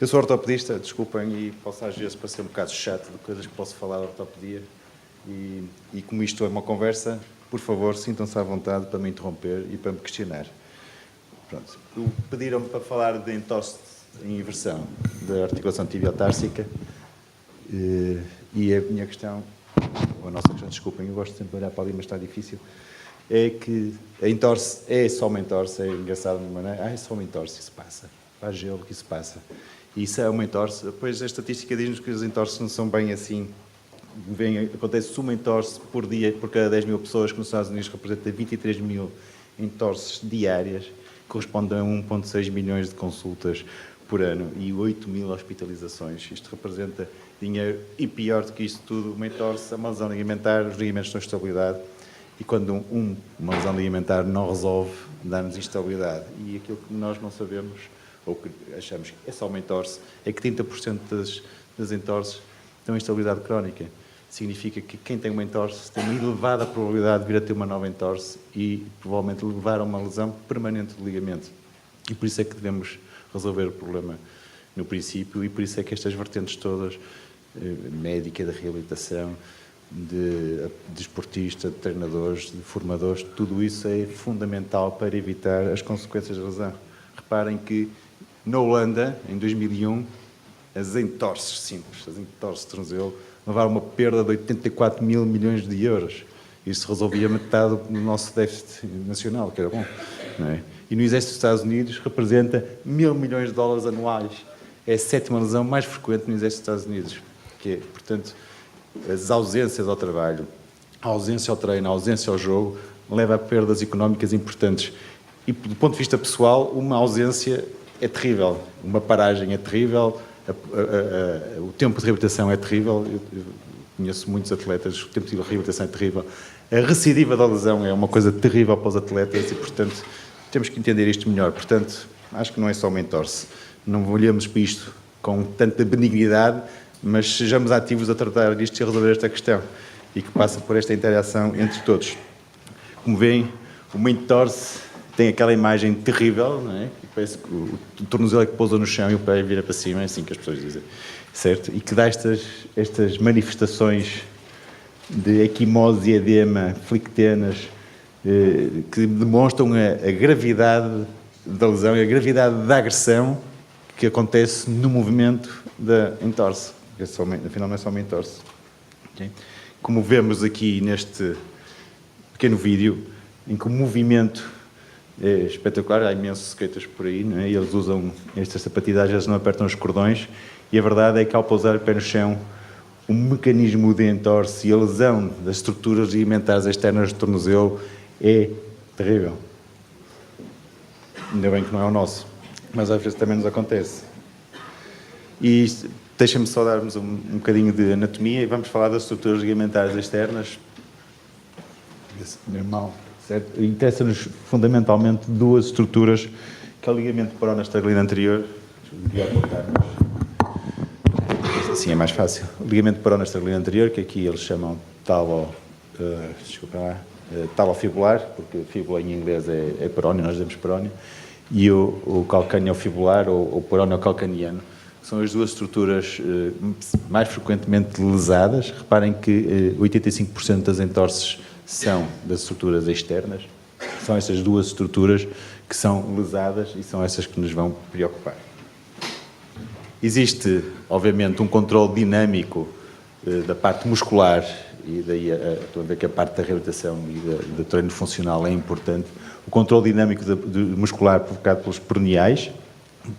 Eu sou ortopedista, desculpem, e posso às vezes parecer um bocado chato de coisas que posso falar de ortopedia. E como isto é uma conversa, por favor, sintam-se à vontade para me interromper e para me questionar. Pronto. Pediram-me para falar de entorse em inversão da articulação tibiotársica e a minha questão, ou a nossa questão, desculpem, eu gosto sempre de olhar para ali, mas está difícil, é que a entorse é só uma entorse, é engraçado de uma maneira, é só uma entorse, isso passa, faz gelo que isso passa. E isso é uma entorse, depois a estatística diz-nos que as entorses não são bem assim. Acontece uma entorse por dia, por cada 10 mil pessoas, que nos Estados Unidos representa 23 mil entorses diárias, correspondem a 1,6 milhões de consultas por ano e 8 mil hospitalizações. Isto representa dinheiro e, pior do que isto tudo, uma entorse, uma lesão ligamentar, os ligamentos estão em estabilidade e quando uma lesão ligamentar não resolve, dá-nos instabilidade. E aquilo que nós não sabemos, ou que achamos que é só uma entorse, é que 30% das entorses estão em instabilidade crónica. Significa que quem tem uma entorse tem uma elevada probabilidade de vir a ter uma nova entorse e provavelmente levar a uma lesão permanente do ligamento. E por isso é que devemos resolver o problema no princípio e por isso é que estas vertentes todas, médica, de reabilitação, de desportista, de treinadores, de formadores, tudo isso é fundamental para evitar as consequências da lesão. Reparem que na Holanda, em 2001, as entorses simples, as entorses de tornozelo, levaram uma perda de 84 mil milhões de euros. Isso resolvia metade do nosso déficit nacional, que era bom. Não é? E no Exército dos Estados Unidos representa 1.000 milhões de dólares anuais. É a 7ª lesão mais frequente no Exército dos Estados Unidos. Que é, portanto, as ausências ao trabalho, a ausência ao treino, a ausência ao jogo, leva a perdas económicas importantes. E, do ponto de vista pessoal, uma ausência é terrível. Uma paragem é terrível. O tempo de reabilitação é terrível, eu conheço muitos atletas, o tempo de reabilitação é terrível. A recidiva da lesão é uma coisa terrível para os atletas e, portanto, temos que entender isto melhor. Portanto, acho que não é só uma entorse. Não olhamos para isto com tanta benignidade, mas sejamos ativos a tratar disto e a resolver esta questão e que passa por esta interação entre todos. Como veem, uma entorse tem aquela imagem terrível, não é? Que parece que o tornozelo é que pousa no chão e o pé vira para cima, é assim que as pessoas dizem, certo? E que dá estas manifestações de equimose e edema, flictenas, que demonstram a gravidade da lesão e a gravidade da agressão que acontece no movimento da entorse. Afinal, não é só uma entorse. Okay? Como vemos aqui neste pequeno vídeo, em que o movimento é espetacular, há imensos skaters por aí, não é? E eles usam estas sapatilhas, às vezes não apertam os cordões, e a verdade é que ao pousar o pé no chão, o mecanismo de entorse e a lesão das estruturas ligamentares externas do tornozelo é terrível. Ainda bem que não é o nosso, mas às vezes também nos acontece. E deixa-me só darmos um bocadinho de anatomia e vamos falar das estruturas ligamentares externas. Normal. Certo? Interessa-nos fundamentalmente duas estruturas, que é o ligamento peronoestragilino anterior. Assim é mais fácil. O ligamento peronoestragilino anterior, que aqui eles chamam talofibular, porque fíbula em inglês é perónio, nós dizemos perónio, e o calcâneo fibular, ou perónio calcaniano. São as duas estruturas mais frequentemente lesadas. Reparem que 85% das entorses são das estruturas externas. São essas duas estruturas que são lesadas e são essas que nos vão preocupar. Existe, obviamente, um controle dinâmico da parte muscular e daí estou a ver que a parte da reabilitação e do treino funcional é importante. O controle dinâmico muscular provocado pelos peroneais,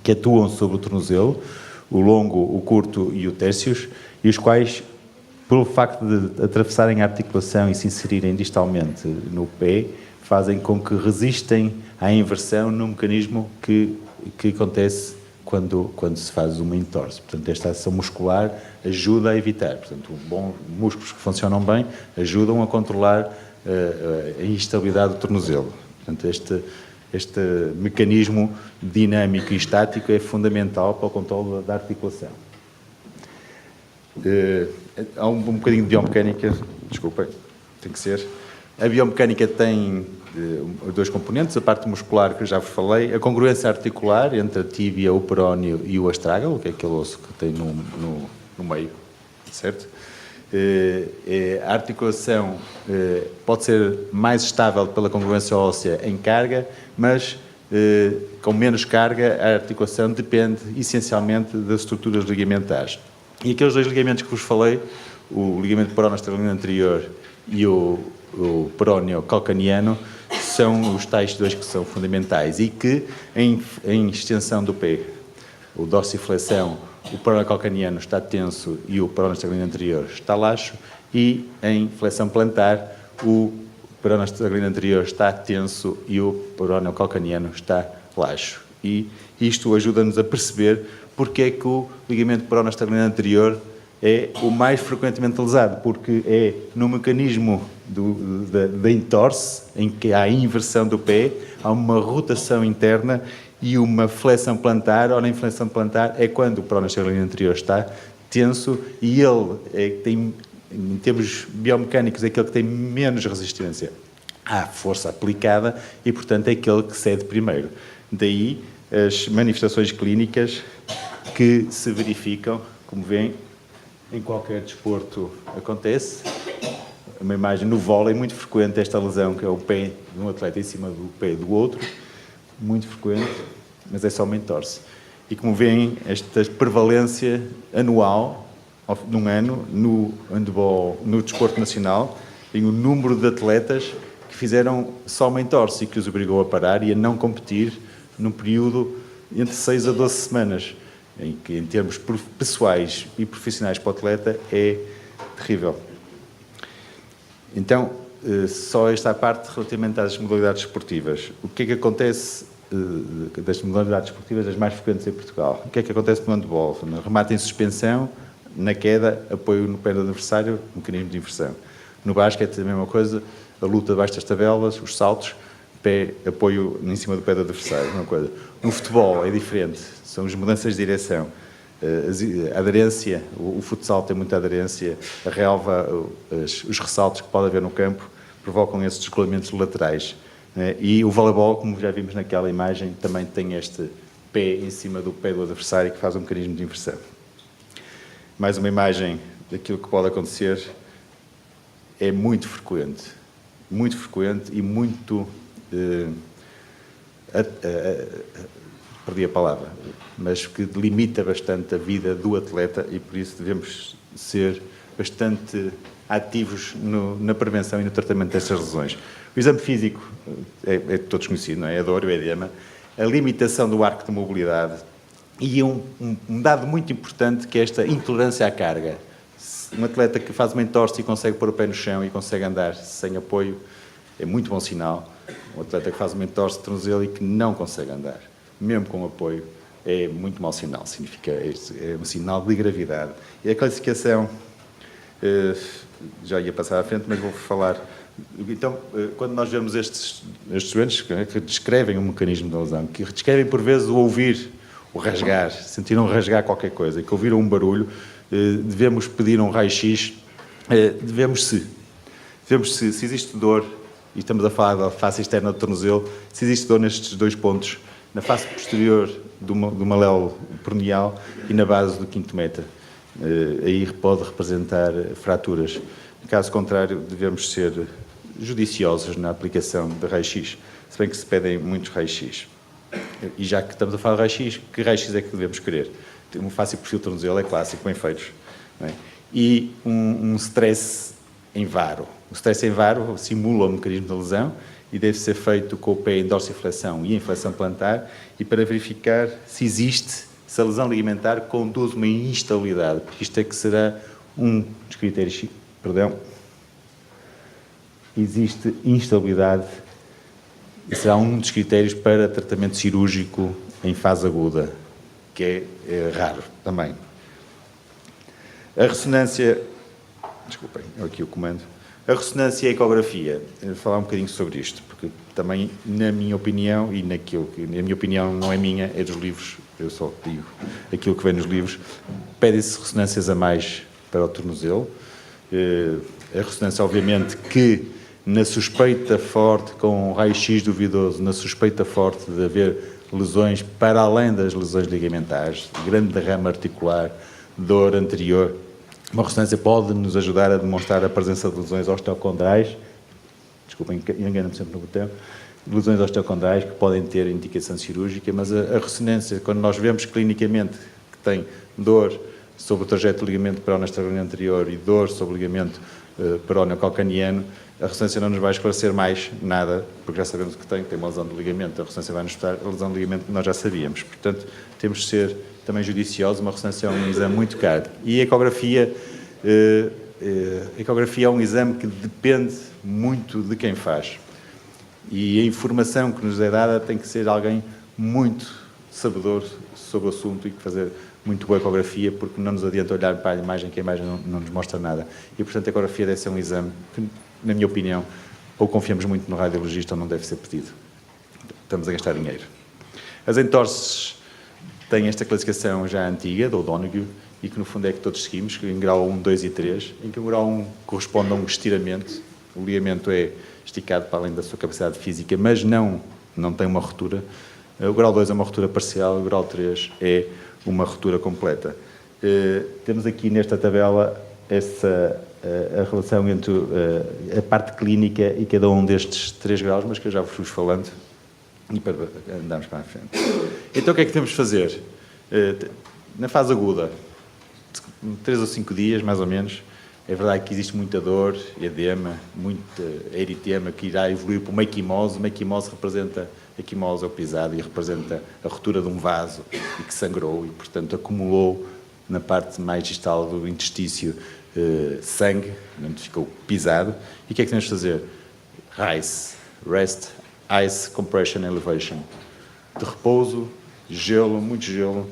que atuam sobre o tornozelo, o longo, o curto e o tércios, e os quais, pelo facto de atravessarem a articulação e se inserirem distalmente no pé, fazem com que resistem à inversão no mecanismo que acontece quando se faz uma entorse. Portanto, esta ação muscular ajuda a evitar. Portanto, músculos que funcionam bem ajudam a controlar a instabilidade do tornozelo. Portanto, este mecanismo dinâmico e estático é fundamental para o controle da articulação. Há um bocadinho de biomecânica, desculpem, tem que ser. A biomecânica tem dois componentes, a parte muscular que eu já vos falei, a congruência articular entre a tíbia, o peróneo e o astrágalo, que é aquele osso que tem no meio, certo? A articulação pode ser mais estável pela congruência óssea em carga, mas com menos carga a articulação depende essencialmente das estruturas ligamentares. E aqueles dois ligamentos que vos falei, o ligamento peronoestrelino anterior e o peróneo calcaneano, são os tais dois que são fundamentais e que, em extensão do pé, o dorsiflexão, o peróneo calcaneano está tenso e o peronoestrelino anterior está laxo, e em flexão plantar, o peronoestrelino anterior está tenso e o peróneo calcaneano está laxo. E isto ajuda-nos a perceber porque é que o ligamento peronoestrelino anterior é o mais frequentemente lesado, porque é no mecanismo da entorse, em que há a inversão do pé, há uma rotação interna e uma flexão plantar. Ora, em flexão plantar é quando o peronoestrelino anterior está tenso e ele tem, em termos biomecânicos, é aquele que tem menos resistência à força aplicada e, portanto, é aquele que cede primeiro. Daí as manifestações clínicas que se verificam, como veem, em qualquer desporto acontece. Uma imagem no vôlei, muito frequente esta lesão, que é o pé de um atleta em cima do pé do outro, muito frequente, mas é só uma entorse. E como veem, esta prevalência anual, num ano, no handball, no desporto nacional, tem o número de atletas que fizeram só uma entorse e que os obrigou a parar e a não competir num período entre 6 a 12 semanas, em que, em termos pessoais e profissionais para o atleta, é terrível. Então, só esta parte relativamente às modalidades esportivas. O que é que acontece das modalidades esportivas as mais frequentes em Portugal? O que é que acontece no handball? No remate em suspensão, na queda, apoio no pé do adversário, mecanismo de inversão. No basquete, a mesma coisa, a luta debaixo das tabelas, os saltos, pé, apoio em cima do pé do adversário, uma coisa. No futebol é diferente, são as mudanças de direção. A aderência, o futsal tem muita aderência, a relva, os ressaltos que pode haver no campo provocam esses descolamentos laterais. E o voleibol, como já vimos naquela imagem, também tem este pé em cima do pé do adversário que faz um mecanismo de inversão. Mais uma imagem daquilo que pode acontecer, é muito frequente e muito... perdi a palavra, mas que limita bastante a vida do atleta e por isso devemos ser bastante ativos na prevenção e no tratamento destas lesões. O exame físico é todos conhecido, não é? A dor e o edema, a limitação do arco de mobilidade e um dado muito importante que é esta intolerância à carga. Um atleta que faz uma entorse e consegue pôr o pé no chão e consegue andar sem apoio é muito bom sinal. Um atleta que faz uma entorse de tornozelo e que não consegue andar, mesmo com apoio, é muito mau sinal. Significa, é um sinal de gravidade. E a classificação, já ia passar à frente, mas vou falar. Então, quando nós vemos estes doentes que descrevem um mecanismo da lesão, que descrevem por vezes o ouvir, o rasgar, sentiram rasgar qualquer coisa, que ouviram um barulho, devemos pedir um raio-x, se existe dor, e estamos a falar da face externa do tornozelo, se existe dor nestes dois pontos, na face posterior do maléolo peroneal e na base do quinto meta. Aí pode representar fraturas. Caso contrário, devemos ser judiciosos na aplicação de raio-x, se bem que se pedem muitos raio-x. E já que estamos a falar de raio-x, que raio-x é que devemos querer? Um face e perfil tornozelo é clássico, bem feitos. Não é? E um stress em varo. O stress em varo simula o mecanismo da lesão e deve ser feito com o pé em dorsiflexão e em flexão plantar e para verificar se a lesão ligamentar conduz uma instabilidade, porque isto é que será um dos critérios, existe instabilidade e será um dos critérios para tratamento cirúrgico em fase aguda, que é raro também. A ressonância, desculpem, aqui o comando. A ressonância e a ecografia, vou falar um bocadinho sobre isto, porque também, na minha opinião, e naquilo que, a minha opinião não é minha, é dos livros, eu só digo aquilo que vem nos livros, pedem-se ressonâncias a mais para o tornozelo. A ressonância, obviamente, que na suspeita forte, com um raio-x duvidoso, na suspeita forte de haver lesões para além das lesões ligamentares, grande derrame articular, dor anterior, uma ressonância pode nos ajudar a demonstrar a presença de lesões osteocondrais, desculpem, engano-me sempre no botão, lesões osteocondrais que podem ter indicação cirúrgica, mas a ressonância, quando nós vemos clinicamente que tem dor sobre o trajeto do ligamento peroneoestrabiscal anterior e dor sobre o ligamento peroneo-calcaneano, a ressonância não nos vai esclarecer mais nada, porque já sabemos que tem uma lesão do ligamento, a ressonância vai nos mostrar a lesão do ligamento que nós já sabíamos. Portanto, temos de ser também judiciosos, uma ressonância é um exame muito caro. E a ecografia é um exame que depende muito de quem faz. E a informação que nos é dada tem que ser alguém muito sabedor sobre o assunto e que fazer muito boa ecografia, porque não nos adianta olhar para a imagem, que a imagem não nos mostra nada. E, portanto, a ecografia deve ser um exame que, na minha opinião, ou confiamos muito no radiologista ou não deve ser pedido. Estamos a gastar dinheiro. As entorses têm esta classificação já antiga, do O'Donoghue, e que no fundo é que todos seguimos, em grau 1, 2 e 3, em que o grau 1 corresponde a um estiramento, o ligamento é esticado para além da sua capacidade física, mas não tem uma ruptura. O grau 2 é uma ruptura parcial, o grau 3 é uma ruptura completa. Temos aqui nesta tabela a relação entre a parte clínica e cada um destes 3 graus, mas que eu já vos fui falando, e para andarmos para a frente. Então o que é que temos de fazer? Na fase aguda, 3 ou 5 dias, mais ou menos, é verdade que existe muita dor, edema, muita eritema que irá evoluir para uma equimose. Uma equimose representa, a equimose é o pisado e representa a ruptura de um vaso e que sangrou e, portanto, acumulou na parte mais distal do intestício sangue, onde ficou pisado. E o que é que temos de fazer? RICE, Rest, Ice, Compression, Elevation. De repouso, gelo, muito gelo,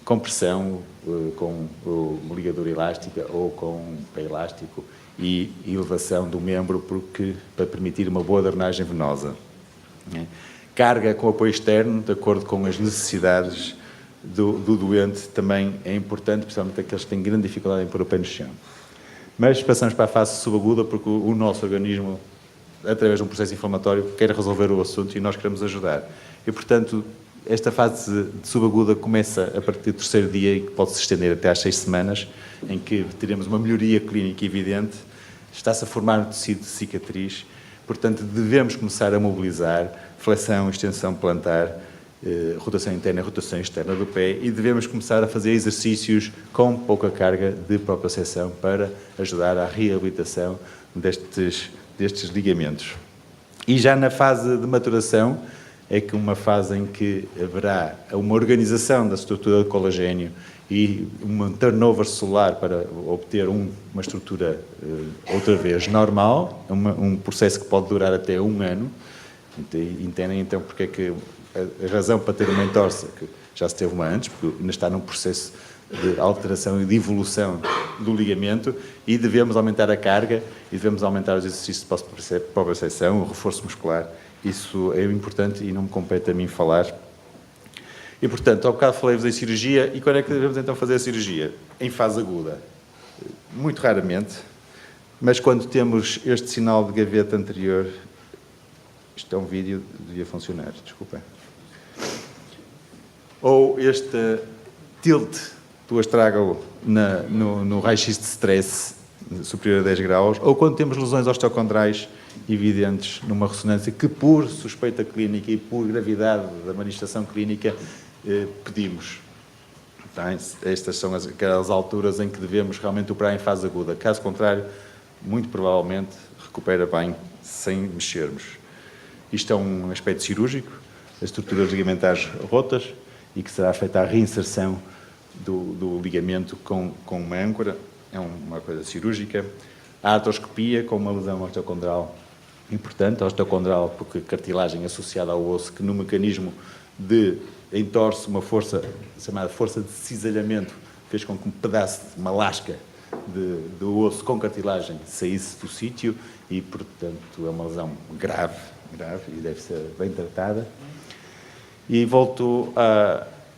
compressão com o ligadura elástica ou com pé elástico e elevação do membro para permitir uma boa drenagem venosa. Carga com apoio externo, de acordo com as necessidades do doente, também é importante, principalmente aqueles que têm grande dificuldade em pôr o pé no chão. Mas passamos para a fase subaguda, porque o nosso organismo, através de um processo inflamatório, quer resolver o assunto e nós queremos ajudar. E, portanto, esta fase de subaguda começa a partir do 3º dia e pode se estender até às 6 semanas, em que teremos uma melhoria clínica evidente, está-se a formar um tecido de cicatriz, portanto devemos começar a mobilizar flexão, extensão plantar, rotação interna e rotação externa do pé e devemos começar a fazer exercícios com pouca carga de propriocepção para ajudar à reabilitação destes ligamentos. E já na fase de maturação, é que uma fase em que haverá uma organização da estrutura de colagênio e um turnover celular para obter uma estrutura outra vez normal, um processo que pode durar até 1 ano. Entendem então porque é que a razão para ter uma entorse, que já se teve uma antes, porque ainda está num processo de alteração e de evolução do ligamento, e devemos aumentar a carga e devemos aumentar os exercícios de propriocepção, o reforço muscular. Isso é importante e não me compete a mim falar. E, portanto, ao bocado falei-vos em cirurgia. E quando é que devemos então fazer a cirurgia? Em fase aguda. Muito raramente. Mas quando temos este sinal de gaveta anterior... Isto é um vídeo, devia funcionar, desculpem. Ou este tilt do astrágalo no raio-x de stress superior a 10 graus, ou quando temos lesões osteocondrais evidentes numa ressonância que, por suspeita clínica e por gravidade da manifestação clínica, pedimos. Tá? Estas são aquelas alturas em que devemos realmente operar em fase aguda. Caso contrário, muito provavelmente recupera bem sem mexermos. Isto é um aspecto cirúrgico, as estruturas ligamentares rotas, e que será feita a reinserção do ligamento com uma âncora. É uma coisa cirúrgica. A artroscopia com uma lesão osteocondral importante, a osteocondral porque cartilagem associada ao osso, que no mecanismo de entorse uma força chamada força de cisalhamento fez com que um pedaço de uma lasca do osso com cartilagem saísse do sítio e, portanto, é uma lesão grave e deve ser bem tratada. E volto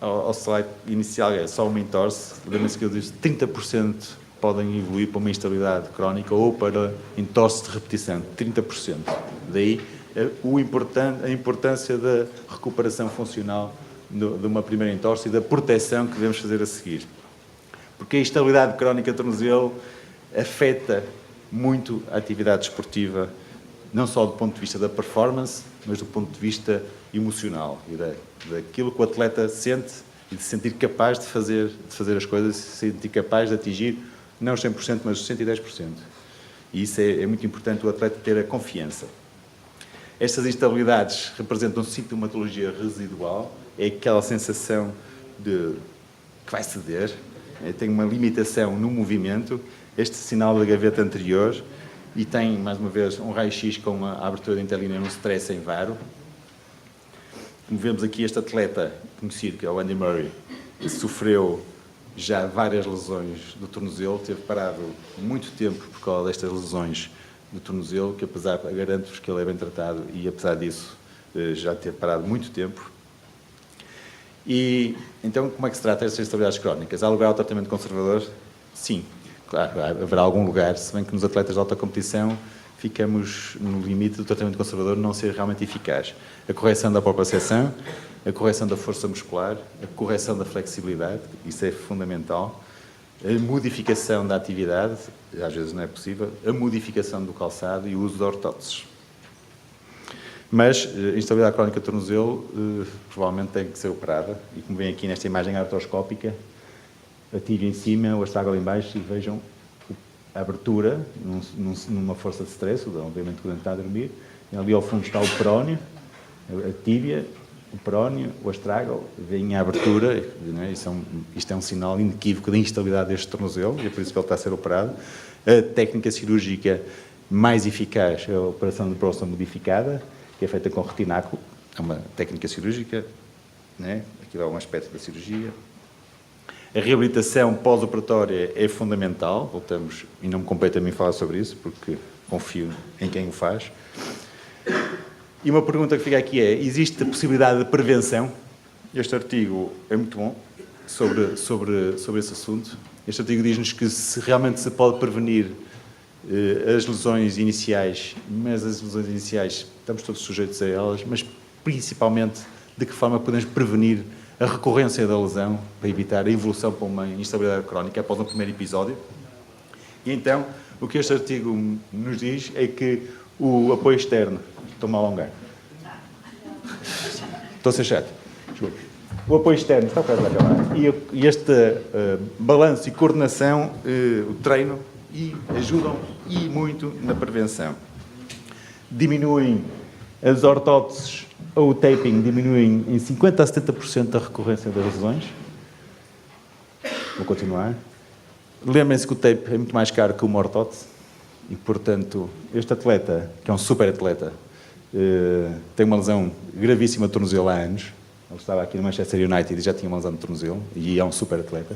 ao slide inicial, é só uma entorse. Lembrem-se que eu disse 30% podem evoluir para uma instabilidade crónica ou para entorse de repetição, 30%. Daí a importância da recuperação funcional de uma primeira entorse e da proteção que devemos fazer a seguir. Porque a instabilidade crónica do tornozelo afeta muito a atividade desportiva, não só do ponto de vista da performance, mas do ponto de vista emocional e daquilo que o atleta sente e de se sentir capaz de fazer as coisas, de se sentir capaz de atingir não os 100%, mas os 110%. E isso é muito importante, o atleta ter a confiança. Estas instabilidades representam sintomatologia residual, é aquela sensação de que vai ceder, tem uma limitação no movimento, este sinal da gaveta anterior, e tem, mais uma vez, um raio-x com a abertura da interlínea num stress em varo. Como vemos aqui, este atleta conhecido, que é o Andy Murray, que sofreu já várias lesões do tornozelo, teve parado muito tempo por causa destas lesões do tornozelo, que apesar, garanto-vos que ele é bem tratado e apesar disso já ter parado muito tempo. E então, como é que se trata estas instabilidades crónicas? Há lugar ao tratamento conservador? Sim, claro, haverá algum lugar, se bem que nos atletas de alta competição ficamos no limite do tratamento conservador não ser realmente eficaz. A correção da propriocepção, a correção da força muscular, a correção da flexibilidade, isso é fundamental, a modificação da atividade, às vezes não é possível, a modificação do calçado e o uso de ortóteses. Mas a instabilidade crónica do tornozelo provavelmente tem que ser operada, e como vem aqui nesta imagem artroscópica, a tíbia em cima, o astragal em baixo, e vejam a abertura numa força de stress, obviamente quando está a dormir, e ali ao fundo está o perónio, a tíbia, o perónio, o astragal, vem a abertura, não é? Isto é um sinal inequívoco da instabilidade deste tornozelo, e é por isso que ele está a ser operado. A técnica cirúrgica mais eficaz é a operação de próstata modificada, que é feita com retináculo, é uma técnica cirúrgica, né? Aquilo é um aspecto da cirurgia. A reabilitação pós-operatória é fundamental, voltamos, e não me compete a mim falar sobre isso, porque confio em quem o faz. E uma pergunta que fica aqui é, existe a possibilidade de prevenção? Este artigo é muito bom sobre esse assunto. Este artigo diz-nos que realmente se pode prevenir as lesões iniciais, mas as lesões iniciais estamos todos sujeitos a elas, mas principalmente de que forma podemos prevenir a recorrência da lesão para evitar a evolução para uma instabilidade crónica após um primeiro episódio. E então, o que este artigo nos diz é que o apoio externo, estou-me a alongar, estou a ser chato, desculpe. O apoio externo, está quase a acabar, e este balanço e coordenação, o treino, ajudam e muito na prevenção. Diminuem as ortóteses ou o taping, diminuem em 50% a 70% a recorrência das lesões. Vou continuar. Lembrem-se que o tape é muito mais caro que uma ortótese e, portanto, este atleta, que é um super atleta, tem uma lesão gravíssima de tornozelo há anos. Ele estava aqui no Manchester United e já tinha uma lesão de tornozelo e é um super atleta.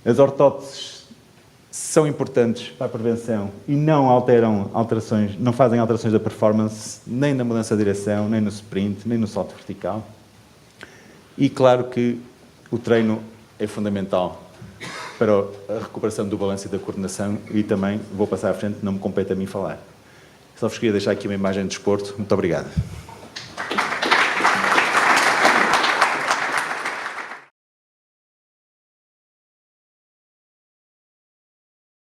As ortóteses são importantes para a prevenção e não fazem alterações da performance, nem na mudança de direção, nem no sprint, nem no salto vertical. E claro que o treino é fundamental para a recuperação do balanço e da coordenação e também, vou passar à frente, não me compete a mim falar. Só vos queria deixar aqui uma imagem de desporto. Muito obrigado.